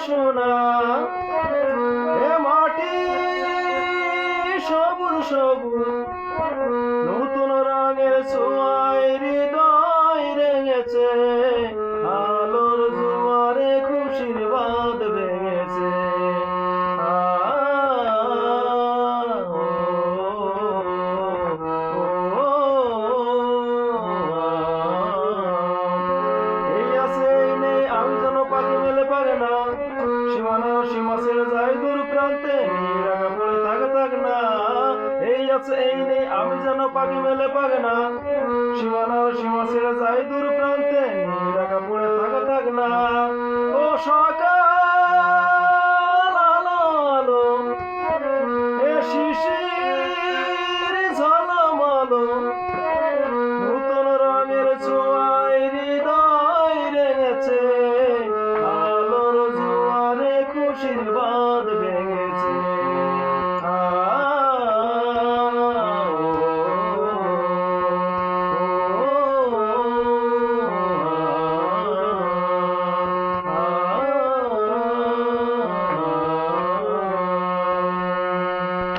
সোনা এ মাটি সবুজ সবুজ নতুন রঙের ছোঁয়ায় হৃদয় রেঙেছে আলোর জোয়ারে খুশির বাঁধ ভেঙেছে সীমানার সীমা ছেড়ে যায় দূর প্রান্তে নিরাগা পড়ে থাক না এই আছে এই নেই আমি যেন পাখি মেলে পাগে না সীমানার সীমা ছেড়ে যায় দূর প্রান্তে নিরাগা পড়ে থাক না ও সকাল আলো আলো এ শিশির ঝলমলো নতুন রঙের ছোঁয়ায় হৃদয় রেঙেছে খুশির বাঁধ ভেঙেছে।